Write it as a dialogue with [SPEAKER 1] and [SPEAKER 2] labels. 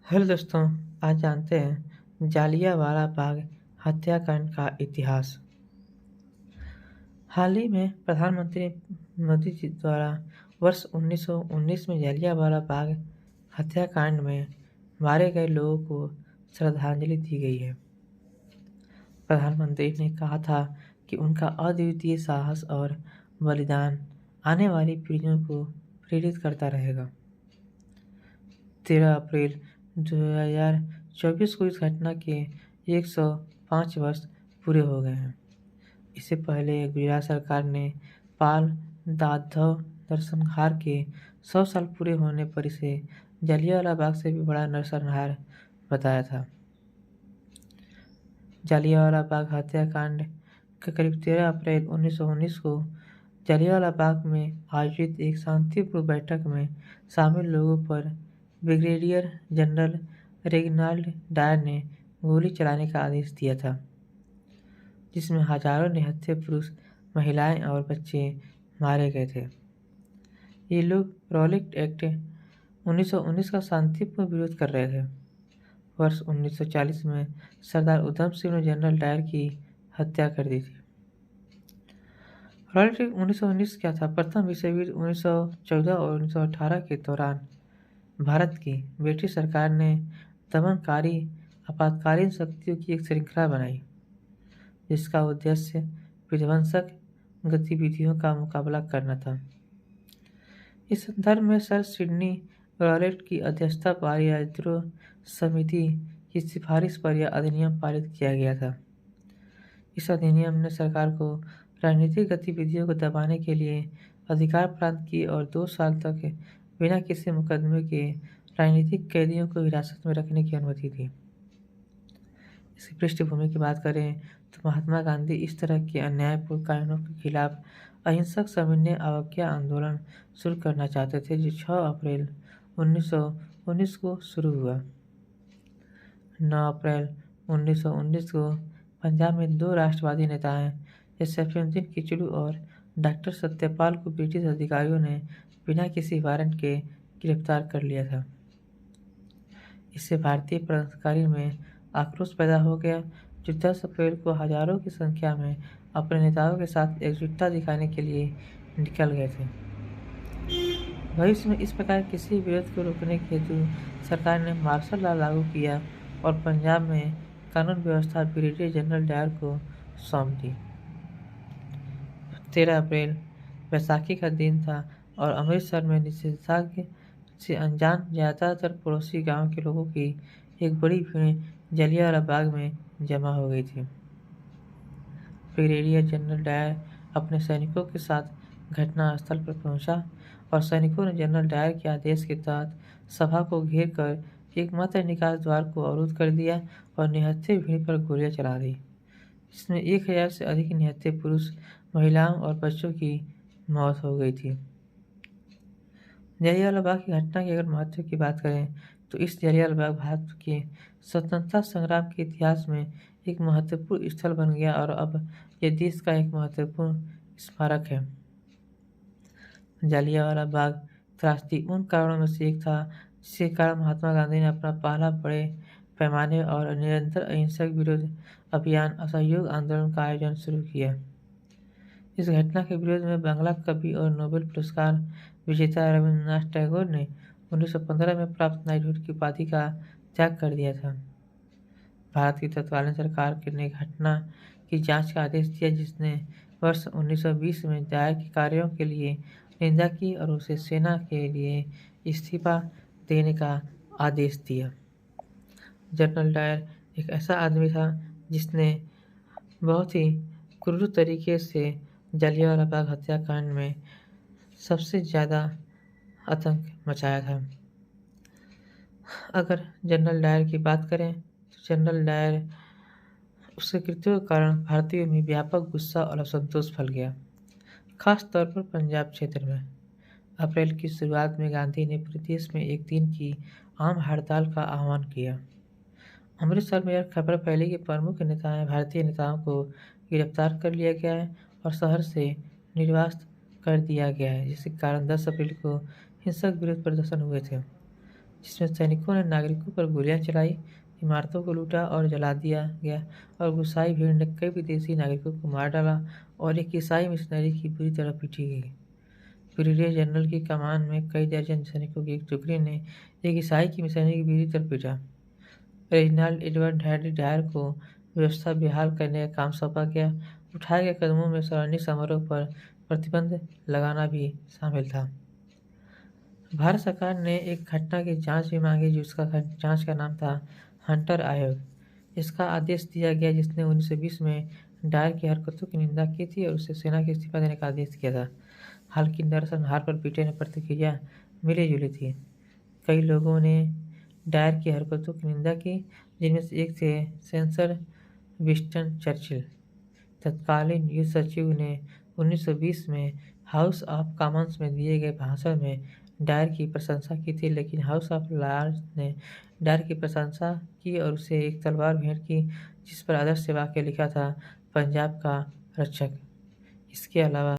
[SPEAKER 1] Hello दोस्तों, आज जानते हैं जालियांवाला बाग हत्याकांड का इतिहास। हाल ही में प्रधानमंत्री मोदी जी द्वारा वर्ष 1919 में जालियांवाला बाग हत्याकांड में मारे गए लोगों को श्रद्धांजलि दी गई है। प्रधानमंत्री ने कहा था कि उनका अद्वितीय साहस और बलिदान आने वाली पीढ़ियों को प्रेरित करता रहेगा। 13 अप्रैल 2024 को इस घटना के 105 वर्ष पूरे हो गए हैं। इससे पहले गुजरात सरकार ने पाल जाधव नरसंहार के 100 साल पूरे होने पर इसे जलियांवाला बाग से भी बड़ा नरसंहार बताया था। जलियांवाला बाग हत्याकांड के करीब 13 अप्रैल 1919 को जलियांवाला बाग में आयोजित एक शांतिपूर्ण बैठक में शामिल लोगों पर ब्रिगेडियर जनरल रेजिनाल्ड डायर ने गोली चलाने का आदेश दिया था, जिसमें हजारों निहत्थे पुरुष, महिलाएं और बच्चे मारे गए थे। ये लोग रॉलेट एक्ट 1919 का शांतिपूर्ण विरोध कर रहे थे। वर्ष 1940 में सरदार उधम सिंह ने जनरल डायर की हत्या कर दी थी। रॉलेट एक्ट 1919 क्या था? प्रथम विश्व युद्ध 1914 और 1918 के दौरान भारत की ब्रिटिश सरकार ने दमनकारी आपातकालीन शक्तियों की एक श्रृंखला बनाई, जिसका उद्देश्य विध्वंसक गतिविधियों का मुकाबला करना था। इस संदर्भ में सर सिडनी रॉलेट की अध्यक्षता वाली राजद्रोह समिति की सिफारिश पर यह अधिनियम पारित किया गया था। इस अधिनियम ने सरकार को राजनीतिक गतिविधियों को दबाने के लिए अधिकार प्रदान किए और 2 साल तक बिना किसी मुकदमे के राजनीतिक कैदियों को हिरासत में रखने की अनुमति दी। इसकी पृष्ठभूमि की बात करें तो महात्मा गांधी इस तरह के अन्यायपूर्ण कानूनों के खिलाफ अहिंसक सविनय अवज्ञा आंदोलन शुरू करना चाहते थे, जो 6 अप्रैल 1919 को शुरू हुआ। 9 अप्रैल 1919 को पंजाब में 2 राष्ट्रवादी नेताएं सैफुद्दीन किचलू और डॉक्टर सत्यपाल को ब्रिटिश अधिकारियों ने बिना किसी वारंट के गिरफ्तार कर लिया था। इससे भारतीय क्रांतिकारी में आक्रोश पैदा हो गया, जो 10 अप्रैल को हजारों की संख्या में अपने नेताओं के साथ एकजुटता दिखाने के लिए निकल गए थे। भविष्य में इस प्रकार किसी विरोध को रोकने के हेतु सरकार ने मार्शल लॉ लागू किया और पंजाब में कानून व्यवस्था ब्रिगेडियर जनरल डायर को सौंप दी। 13 अप्रैल बैसाखी का दिन था और अमृतसर में निषेधाज्ञा से अनजान ज़्यादातर पड़ोसी गांव के लोगों की एक बड़ी भीड़ जलियांवाला बाग में जमा हो गई थी। ब्रिगेडियर जनरल डायर अपने सैनिकों के साथ घटनास्थल पर पहुंचा और सैनिकों ने जनरल डायर के आदेश के तहत सभा को घेर कर एकमात्र निकास द्वार को अवरुद्ध कर दिया और निहत्थे भीड़ पर गोलियां चला दी, जिसमें 1000 से अधिक निहत्थे पुरुष, महिलाओं और बच्चों की मौत हो गई थी। जलियांवाला बाग की घटना के अगर महत्व की बात करें तो इस जलियांवाला बाग भारत के स्वतंत्रता संग्राम के इतिहास में एक महत्वपूर्ण स्थल बन गया और अब यह देश का एक महत्वपूर्ण स्मारक है। जलियांवाला बाग त्रासदी उन कारणों में से एक था जिसके कारण महात्मा गांधी ने अपना पहला बड़े पैमाने और निरंतर अहिंसक विरोध अभियान असहयोग आंदोलन का आयोजन शुरू किया। इस घटना के विरोध में बांग्ला कवि और नोबेल पुरस्कार विजेता रविन्द्रनाथ टैगोर ने 1915 में प्राप्त नाइटहुड की उपाधि का त्याग कर दिया था। भारत की तत्कालीन सरकार ने घटना की जांच का आदेश दिया, जिसने वर्ष 1920 में डायर के कार्यों के लिए निंदा की और उसे सेना के लिए इस्तीफा देने का आदेश दिया। जनरल डायर एक ऐसा आदमी था जिसने बहुत ही क्रूर तरीके से जलियांवाला बाग हत्याकांड में सबसे ज़्यादा आतंक मचाया था। अगर जनरल डायर की बात करें तो जनरल डायर उसके कृत्यों के कारण भारतीयों में व्यापक गुस्सा और असंतोष फैल गया, खास तौर पर पंजाब क्षेत्र में। अप्रैल की शुरुआत में गांधी ने प्रदेश में एक दिन की आम हड़ताल का आह्वान किया। अमृतसर में यह खबर फैली कि प्रमुख भारतीय नेताओं को गिरफ्तार कर लिया गया है और शहर से निर्वासित कर दिया गया है, जिसके कारण 10 अप्रैल को हिंसक विरोध प्रदर्शन हुए थे, जिसमें सैनिकों ने नागरिकों पर गोलियां चलाई, इमारतों को लूटा और जला दिया गया, और गुस्साई भीड़ ने कई विदेशी नागरिकों को मार डाला और एक ईसाई मिशनरी की बुरी तरह पीटी गई। ब्रिगेडियर जनरल की कमान में कई दर्जन सैनिकों की एक टुकड़ी ने एक ईसाई की मिशनरी की बुरी तरह पीटा। रेजिनाल्ड एडवर्ड हैरी डायर को व्यवस्था बहाल करने का काम सौंपा गया। उठाए गए कदमों में सार्वजनिक समारोह पर प्रतिबंध लगाना भी शामिल था। भारत सरकार ने एक घटना की जांच भी मांगी, जिसका जांच का नाम था हंटर आयोग। इसका आदेश दिया गया, जिसने 1920 में डायर की हरकतों की निंदा की थी और उसे सेना के इस्तीफा देने का आदेश किया था। हालांकि नरसंहार पर पीटे ने प्रतिक्रिया मिली जुली थी। कई लोगों ने डायर की हरकतों की निंदा की, जिनमें से एक थे सेंसर विंस्टन चर्चिल। तत्कालीन युद्ध सचिव ने 1920 में हाउस ऑफ कॉमन्स में दिए गए भाषण में डायर की प्रशंसा की थी, लेकिन हाउस ऑफ लॉर्ड्स ने डायर की प्रशंसा की और उसे एक तलवार भेंट की, जिस पर आदर्श से वाक्य लिखा था, पंजाब का रक्षक। इसके अलावा